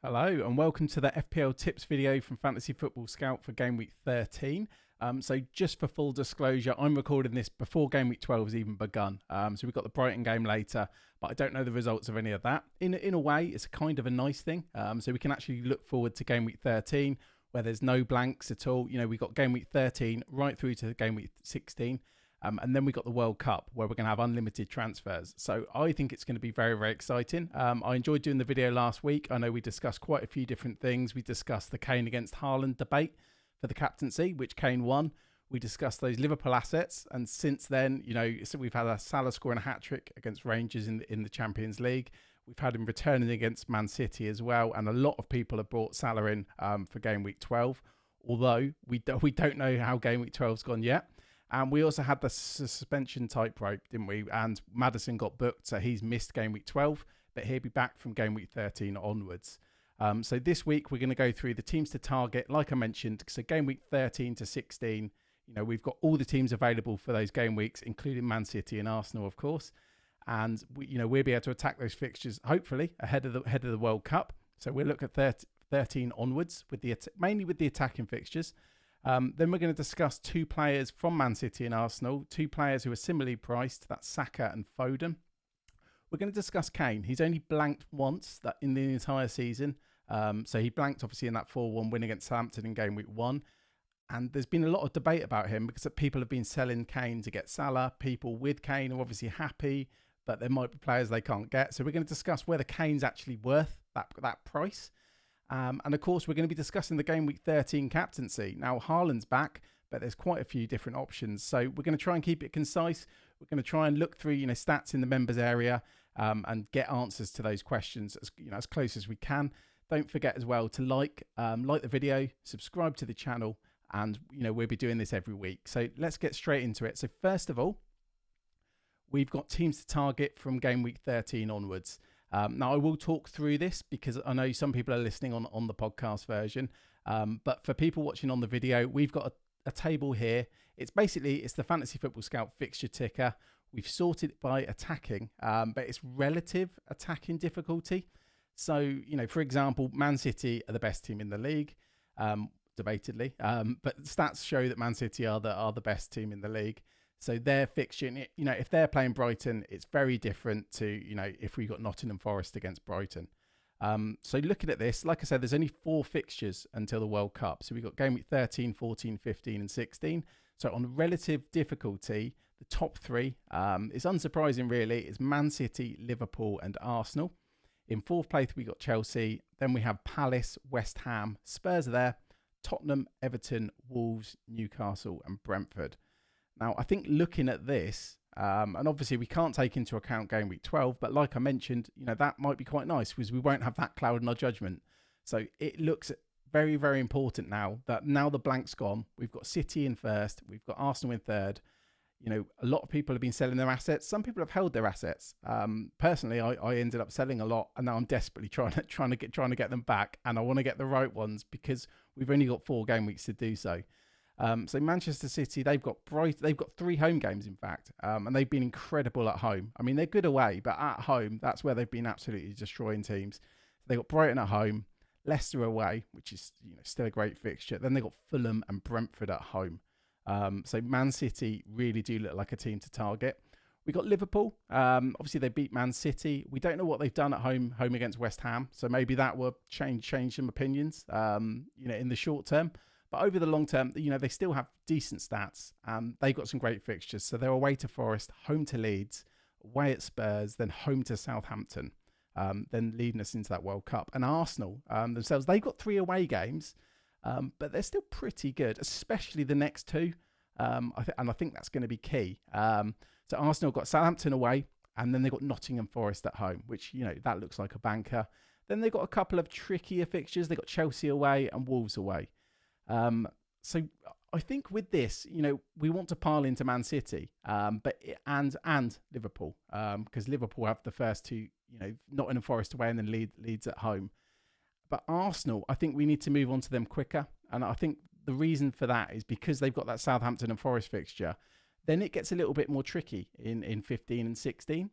Hello and welcome to the FPL tips video from Fantasy Football Scout for Game Week 13. So just for full disclosure, I'm recording this before Game Week 12 has even begun. So we've got the Brighton game later, but I don't know the results of any of that. In a way, it's kind of a nice thing. So we can actually look forward to Game Week 13 where there's no blanks at all. You know, we've got Game Week 13 right through to Game Week 16. And then we got the World Cup where we're going to have unlimited transfers. So I think it's going to be very, very exciting. I enjoyed doing the video last week. I know we discussed quite a few different things. We discussed the Kane against Haaland debate for the captaincy, which Kane won. We discussed those Liverpool assets. And since then, you know, so we've had a Salah scoring a hat-trick against Rangers in the Champions League. We've had him returning against Man City as well. And a lot of people have brought Salah in for Game Week 12. Although we don't know how Game Week 12's gone yet. And we also had the suspension tightrope, didn't we? And Maddison got booked, so he's missed Game Week 12, but he'll be back from Game Week 13 onwards. So this week, we're going to go through the teams to target, like I mentioned. So Game Week 13 to 16, you know, we've got all the teams available for those game weeks, including Man City and Arsenal, of course. And, we'll be able to attack those fixtures, hopefully, ahead of the World Cup. So we'll look at 13 onwards, mainly with the attacking fixtures. Then we're going to discuss two players from Man City and Arsenal, two players who are similarly priced, that's Saka and Foden. We're going to discuss Kane. He's only blanked once in the entire season. So he blanked, obviously, in that 4-1 win against Southampton in Game Week 1. And there's been a lot of debate about him because people have been selling Kane to get Salah. People with Kane are obviously happy, but there might be players they can't get. So we're going to discuss whether Kane's actually worth that price. And of course, we're going to be discussing the Game Week 13 captaincy. Now, Haaland's back, but there's quite a few different options. So we're going to try and keep it concise. We're going to try and look through, stats in the members area and get answers to those questions as close as we can. Don't forget as well to like the video, subscribe to the channel, and we'll be doing this every week. So let's get straight into it. So first of all, we've got teams to target from Game Week 13 onwards. Now, I will talk through this because I know some people are listening on the podcast version. But for people watching on the video, we've got a table here. It's the Fantasy Football Scout fixture ticker. We've sorted it by attacking, but it's relative attacking difficulty. So, for example, Man City are the best team in the league, debatedly. But stats show that Man City are the best team in the league. So their fixture, if they're playing Brighton, it's very different to, if we got Nottingham Forest against Brighton. So looking at this, like I said, there's only 4 fixtures until the World Cup. So we've got Game Week 13, 14, 15 and 16. So on relative difficulty, the top 3, it's unsurprising really, it's Man City, Liverpool and Arsenal. In 4th place, we got Chelsea. Then we have Palace, West Ham, Spurs are there, Tottenham, Everton, Wolves, Newcastle and Brentford. Now, I think looking at this, and obviously we can't take into account Game Week 12, but like I mentioned, that might be quite nice because we won't have that cloud in our judgment. So it looks very, very important now that the blank's gone. We've got City in 1st, we've got Arsenal in 3rd. A lot of people have been selling their assets. Some people have held their assets. Personally, I ended up selling a lot, and now I'm desperately trying to get them back, and I want to get the right ones because we've only got 4 game weeks to do so. So Manchester City, they've got 3 home games, in fact, and they've been incredible at home. I mean, they're good away, but at home, that's where they've been absolutely destroying teams. They've got Brighton at home, Leicester away, which is still a great fixture. Then they've got Fulham and Brentford at home. So Man City really do look like a team to target. We got Liverpool. Obviously, they beat Man City. We don't know what they've done at home against West Ham, so maybe that will change some opinions. In the short term. But over the long term, they still have decent stats. They've got some great fixtures. So they're away to Forest, home to Leeds, away at Spurs, then home to Southampton, then leading us into that World Cup. And Arsenal themselves, they've got 3 away games, but they're still pretty good, especially the next 2. I think that's going to be key. So Arsenal got Southampton away, and then they've got Nottingham Forest at home, which, that looks like a banker. Then they've got a couple of trickier fixtures. They've got Chelsea away and Wolves away. So I think with this, we want to pile into Man City, but Liverpool, because Liverpool have the first 2, Nottingham Forest away and then Leeds at home. But Arsenal, I think we need to move on to them quicker. And I think the reason for that is because they've got that Southampton and Forest fixture. Then it gets a little bit more tricky in 15 and 16.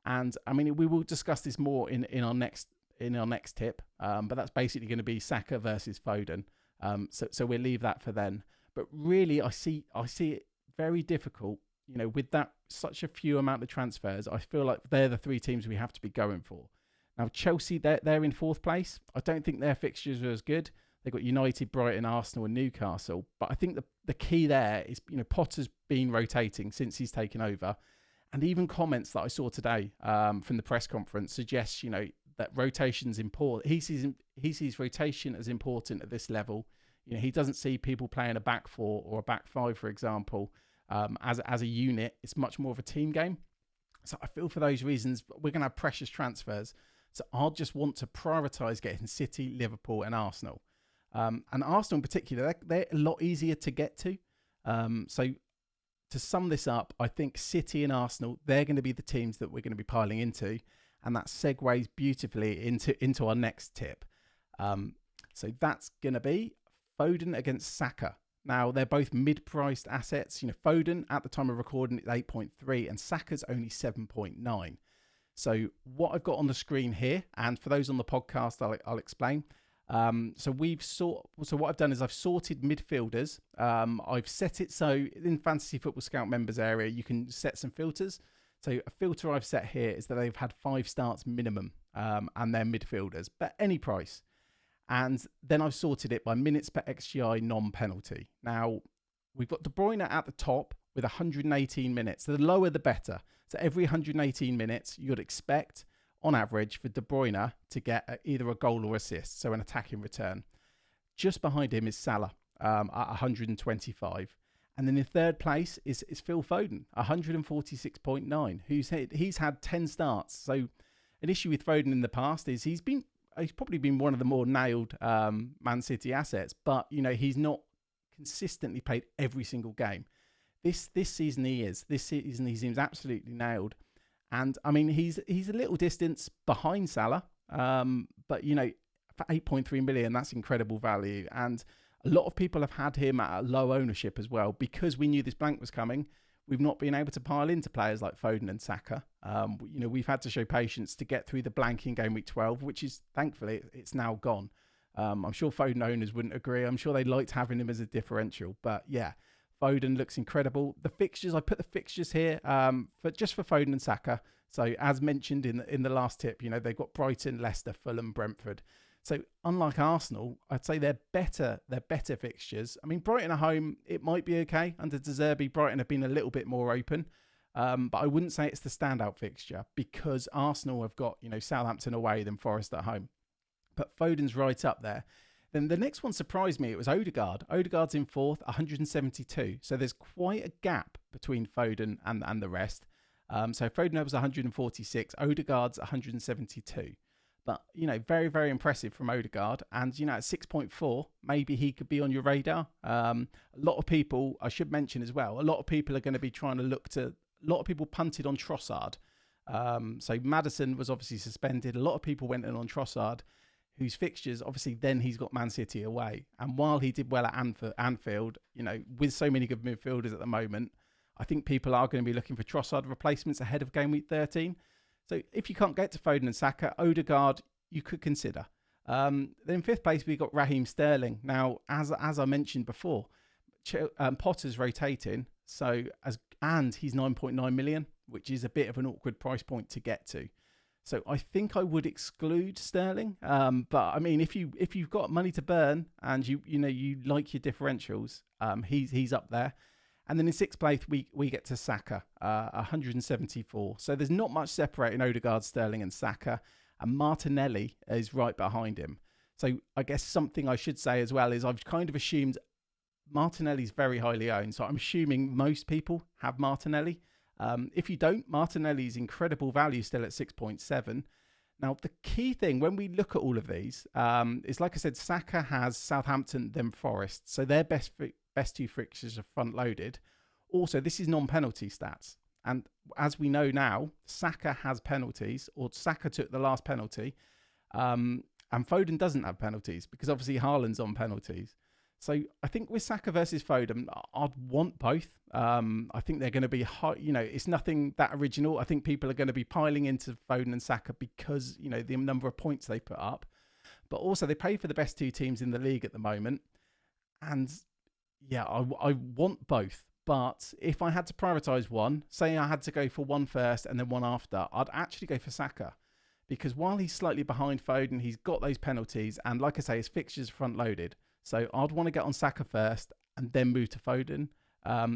And I mean, we will discuss this more in our next in our next tip, but that's basically going to be Saka versus Foden. So we'll leave that for then. But really, I see it very difficult. With that such a few amount of transfers, I feel like they're the three teams we have to be going for. Now Chelsea, they're in fourth place. I don't think their fixtures are as good. They've got United, Brighton, Arsenal, and Newcastle. But I think the key there is, Potter's been rotating since he's taken over, and even comments that I saw today from the press conference suggests, that rotation's important. He sees rotation as important at this level. He doesn't see people playing a back four or a back five, for example, as a unit. It's much more of a team game. So I feel for those reasons, we're going to have precious transfers. So I'll just want to prioritise getting City, Liverpool and Arsenal. And Arsenal in particular, they're a lot easier to get to. So to sum this up, I think City and Arsenal, they're going to be the teams that we're going to be piling into. And that segues beautifully into our next tip. So that's going to be Foden against Saka. Now, they're both mid-priced assets. Foden, at the time of recording, is 8.3 and Saka's only 7.9. So what I've got on the screen here, and for those on the podcast, I'll explain. So what I've done is I've sorted midfielders. I've set it so in Fantasy Football Scout members area, you can set some filters. So a filter I've set here is that they've had 5 starts minimum, and they're midfielders, but any price. And then I've sorted it by minutes per XGI non-penalty. Now, we've got De Bruyne at the top with 118 minutes. So the lower, the better. So every 118 minutes, you'd expect, on average, for De Bruyne to get either a goal or assist, so an attack in return. Just behind him is Salah at 125. And then in third place is Phil Foden, 146.9, he's had 10 starts. So an issue with Foden in the past is he's probably been one of the more nailed Man City assets, but he's not consistently played every single game. This season he is. This season he seems absolutely nailed, and I mean he's a little distance behind Salah, but for 8.3 million, that's incredible value. And a lot of people have had him at a low ownership as well because we knew this blank was coming. We've not been able to pile into players like Foden and Saka. We've had to show patience to get through the blank in Gameweek 12, which is, thankfully, it's now gone. I'm sure Foden owners wouldn't agree. I'm sure they liked having him as a differential. But yeah, Foden looks incredible. The fixtures, I put the fixtures here for Foden and Saka. So as mentioned in the last tip, they've got Brighton, Leicester, Fulham, Brentford. So unlike Arsenal, I'd say they're better fixtures. I mean, Brighton at home, it might be okay. Under De Zerbi, Brighton have been a little bit more open. But I wouldn't say it's the standout fixture because Arsenal have got, Southampton away, then Forest at home. But Foden's right up there. Then the next one surprised me. It was Odegaard. Odegaard's in fourth, 172. So there's quite a gap between Foden and the rest. So Foden was 146, Odegaard's 172. But, very, very impressive from Odegaard. And, at 6.4, maybe he could be on your radar. A lot of people, I should mention as well, a lot of people are going to be trying to a lot of people punted on Trossard. So Maddison was obviously suspended. A lot of people went in on Trossard, whose fixtures, obviously, then he's got Man City away. And while he did well at Anfield, with so many good midfielders at the moment, I think people are going to be looking for Trossard replacements ahead of Gameweek 13. So if you can't get to Foden and Saka, Odegaard, you could consider. Then in fifth place, we've got Raheem Sterling. Now, as I mentioned before, Potter's rotating. And he's 9.9 million, which is a bit of an awkward price point to get to. So I think I would exclude Sterling. But I mean, if you've got money to burn and you like your differentials, he's up there. And then in sixth place, we get to Saka, 174. So there's not much separating Odegaard, Sterling and Saka. And Martinelli is right behind him. So I guess something I should say as well is I've kind of assumed Martinelli's very highly owned. So I'm assuming most people have Martinelli. If you don't, Martinelli's incredible value still at 6.7. Now, the key thing when we look at all of these is, like I said, Saka has Southampton, then Forest. So their best two fixtures are front loaded. Also, this is non-penalty stats. And as we know now, Saka has penalties, or Saka took the last penalty. And Foden doesn't have penalties because obviously Haaland's on penalties. So I think with Saka versus Foden, I'd want both. I think they're going to be high, it's nothing that original. I think people are going to be piling into Foden and Saka because, the number of points they put up. But also they play for the best two teams in the league at the moment. And yeah, I want both. But if I had to prioritise one, say I had to go for one first and then one after, I'd actually go for Saka. Because while he's slightly behind Foden, he's got those penalties. And like I say, his fixtures are front loaded. So I'd want to get on Saka first and then move to Foden.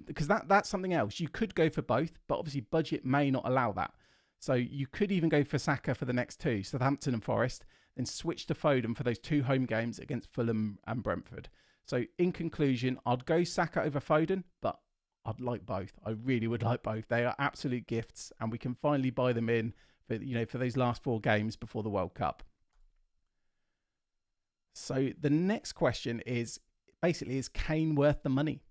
Because that's something else. You could go for both, but obviously budget may not allow that. So you could even go for Saka for the next two, Southampton and Forest, then switch to Foden for those two home games against Fulham and Brentford. So in conclusion, I'd go Saka over Foden, but I'd like both. I really would like both. They are absolute gifts, and we can finally buy them in for those last four games before the World Cup. So the next question is basically, is Kane worth the money?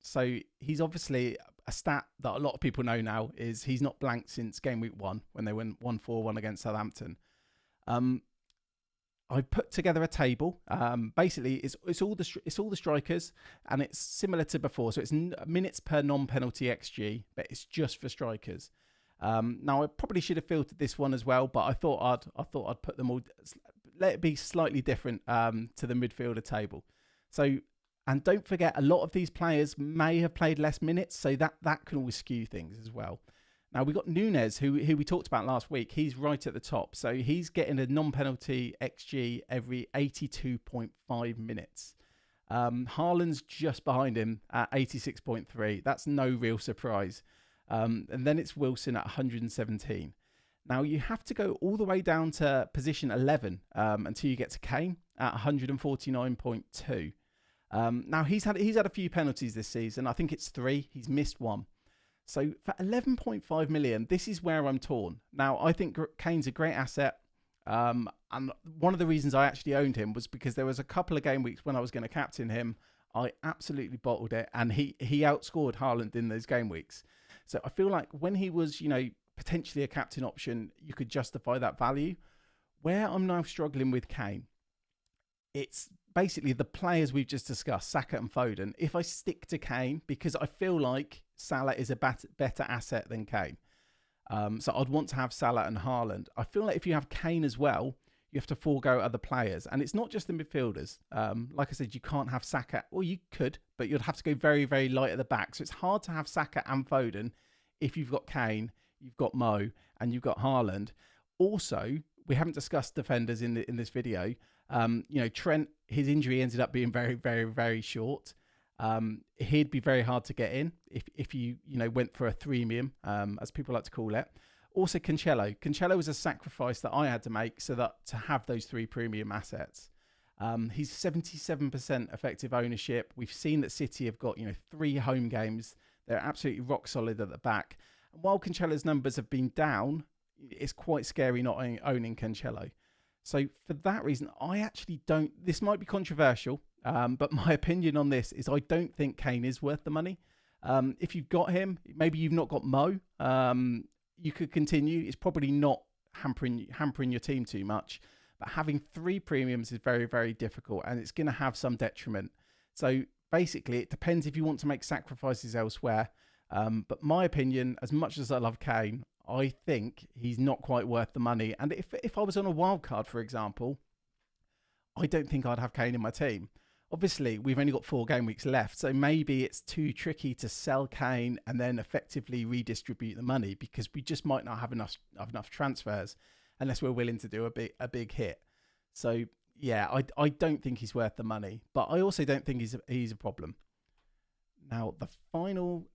So he's obviously a stat that a lot of people know now is he's not blanked since game week 1 when they went 1-4-1 against Southampton. I put together a table. Basically, it's all the strikers, and it's similar to before. So it's minutes per non-penalty XG, but it's just for strikers. Now I probably should have filtered this one as well, but I thought I'd put them all. Let it be slightly different to the midfielder table. So, and don't forget, a lot of these players may have played less minutes, so that can always skew things as well. Now, we got Nunes, who we talked about last week. He's right at the top. So he's getting a non-penalty XG every 82.5 minutes. Haaland's just behind him at 86.3. That's no real surprise. And then it's Wilson at 117. Now, you have to go all the way down to position 11 until you get to Kane at 149.2. Now, he's had a few penalties this season. I think it's 3. He's missed 1. So for 11.5 million, this is where I'm torn. Now, I think Kane's a great asset. And one of the reasons I actually owned him was because there was a couple of game weeks when I was going to captain him. I absolutely bottled it. And he outscored Haaland in those game weeks. So I feel like when he was, potentially a captain option, you could justify that value. Where I'm now struggling with Kane, it's basically the players we've just discussed, Saka and Foden. If I stick to Kane, because I feel like Salah is a better asset than Kane. So I'd want to have Salah and Haaland. I feel like if you have Kane as well, you have to forego other players. And it's not just the midfielders. Like I said, you can't have Saka. Or you could, but you'd have to go very, very light at the back. So it's hard to have Saka and Foden if you've got Kane, you've got Mo, and you've got Haaland. Also, we haven't discussed defenders in this video. Trent, his injury ended up being very, very, very short. He'd be very hard to get in if you went for a threemium, as people like to call it. Also, Cancelo. Cancelo was a sacrifice that I had to make to have those 3 premium assets. He's 77% effective ownership. We've seen that City have got 3 home games. They're absolutely rock solid at the back. And while Cancelo's numbers have been down, it's quite scary not owning Cancelo. So for that reason, I actually don't. This might be controversial, but my opinion on this is I don't think Kane is worth the money. If you've got him, maybe you've not got Mo. You could continue. It's probably not hampering your team too much. But having 3 premiums is very, very difficult, and it's going to have some detriment. So basically, it depends if you want to make sacrifices elsewhere. But my opinion, as much as I love Kane, I think he's not quite worth the money. And if I was on a wild card, for example, I don't think I'd have Kane in my team. Obviously, we've only got 4 game weeks left, so maybe it's too tricky to sell Kane and then effectively redistribute the money because we just might not have enough transfers unless we're willing to do a big hit. So yeah, I don't think he's worth the money, but I also don't think he's a problem. Now, the final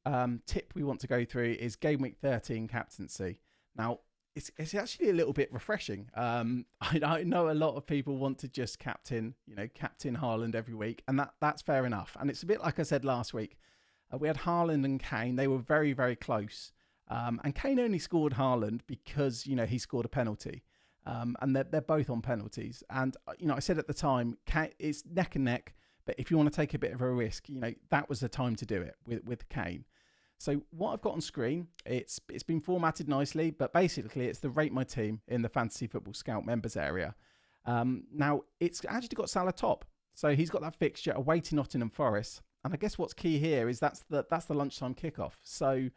tip we want to go through is Gameweek13 Captaincy. Now, it's actually a little bit refreshing. I know a lot of people want to just captain Haaland every week, and that's fair enough. And it's a bit like I said last week. We had Haaland and Kane. They were very, very close. And Kane only scored Haaland because, he scored a penalty. And they're both on penalties. And, I said at the time, it's neck and neck. But if you want to take a bit of a risk, that was the time to do it with Kane. So what I've got on screen, it's been formatted nicely, but basically it's the Rate My Team in the Fantasy Football Scout members area. Now, it's actually got Salah top. So he's got that fixture away to Nottingham Forest. And I guess what's key here is that's the lunchtime kickoff. So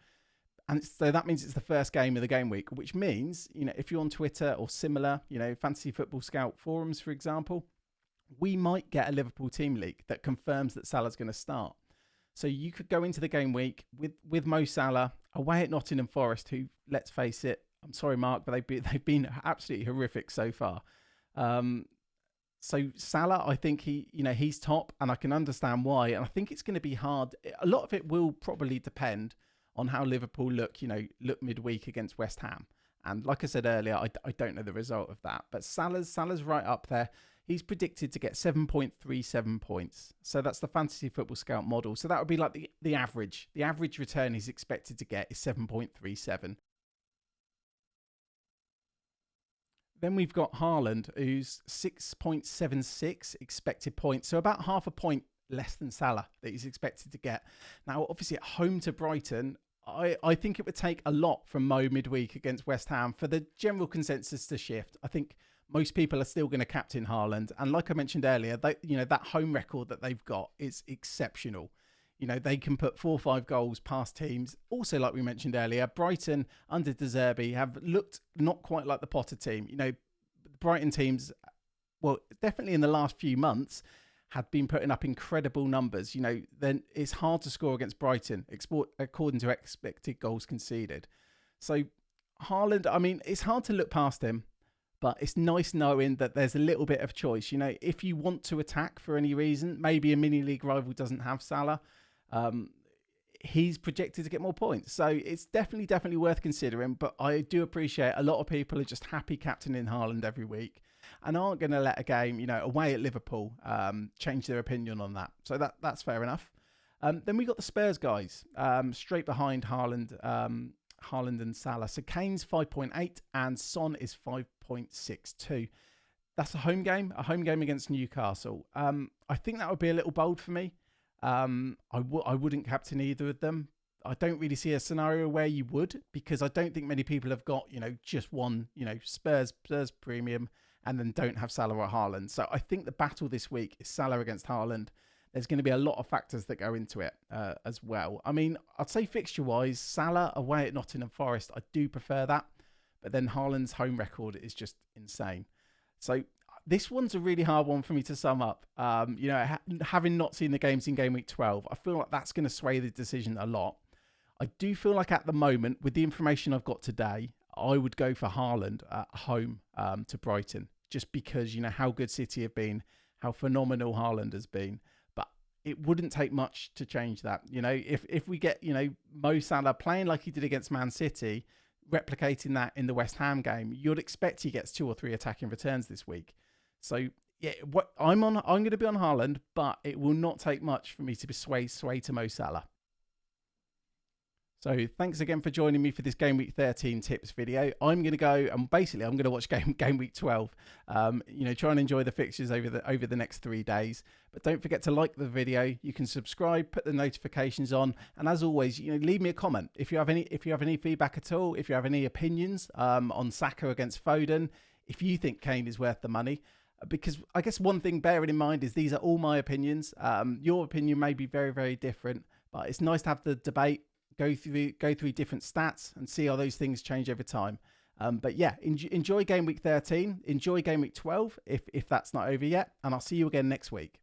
that means it's the first game of the game week, which means, if you're on Twitter or similar, Fantasy Football Scout forums, for example, we might get a Liverpool team leak that confirms that Salah's going to start. So you could go into the game week with Mo Salah away at Nottingham Forest, who, let's face it, I'm sorry, Mark, but they've been absolutely horrific so far. So Salah, I think he's top, and I can understand why. And I think it's going to be hard. A lot of it will probably depend on how Liverpool look midweek against West Ham. And like I said earlier, I don't know the result of that. But Salah's right up there. He's predicted to get 7.37 points. So that's the Fantasy Football Scout model. So that would be like the average. The average return he's expected to get is 7.37. Then we've got Haaland, who's 6.76 expected points. So about half a point less than Salah that he's expected to get. Now, obviously at home to Brighton, I think it would take a lot from Mo midweek against West Ham for the general consensus to shift. I think most people are still going to captain Haaland. And like I mentioned earlier, that home record that they've got is exceptional. They can put 4 or 5 goals past teams. Also, like we mentioned earlier, Brighton under De Zerbi have looked not quite like the Potter team. Brighton teams, well, definitely in the last few months, had been putting up incredible numbers. Then it's hard to score against Brighton, according to expected goals conceded. So Haaland, it's hard to look past him, but it's nice knowing that there's a little bit of choice. If you want to attack for any reason, maybe a mini league rival doesn't have Salah, he's projected to get more points. So it's definitely worth considering. But I do appreciate a lot of people are just happy captaining Haaland every week and aren't going to let a game, away at Liverpool, change their opinion on that. So that's fair enough. Then we got the Spurs guys, straight behind Haaland and Salah. So Kane's 5.8 and Son is 5.62. That's a home game against Newcastle. I think that would be a little bold for me. I wouldn't captain either of them. I don't really see a scenario where you would, because I don't think many people have got, just one, Spurs premium and then don't have Salah or Haaland. So I think the battle this week is Salah against Haaland. There's going to be a lot of factors that go into it as well. I'd say fixture-wise, Salah away at Nottingham Forest, I do prefer that. But then Haaland's home record is just insane. So this one's a really hard one for me to sum up. Having not seen the games in Game Week 12, I feel like that's going to sway the decision a lot. I do feel like at the moment, with the information I've got today, I would go for Haaland at home to Brighton, just because, how good City have been, how phenomenal Haaland has been. But it wouldn't take much to change that. If we get, Mo Salah playing like he did against Man City, replicating that in the West Ham game, you'd expect he gets 2 or 3 attacking returns this week. So yeah, I'm going to be on Haaland, but it will not take much for me to be sway to Mo Salah. So thanks again for joining me for this Game Week 13 tips video. I'm going to go and I'm going to watch Game Week 12. Try and enjoy the fixtures over the next 3 days. But don't forget to like the video. You can subscribe, put the notifications on, and as always, leave me a comment if you have any feedback at all. If you have any opinions on Saka against Foden, if you think Kane is worth the money. Because I guess one thing bearing in mind is these are all my opinions. Your opinion may be very, very different, but it's nice to have the debate, go through different stats and see how those things change over time. But yeah, enjoy Game Week 13, enjoy Game Week 12 if that's not over yet, and I'll see you again next week.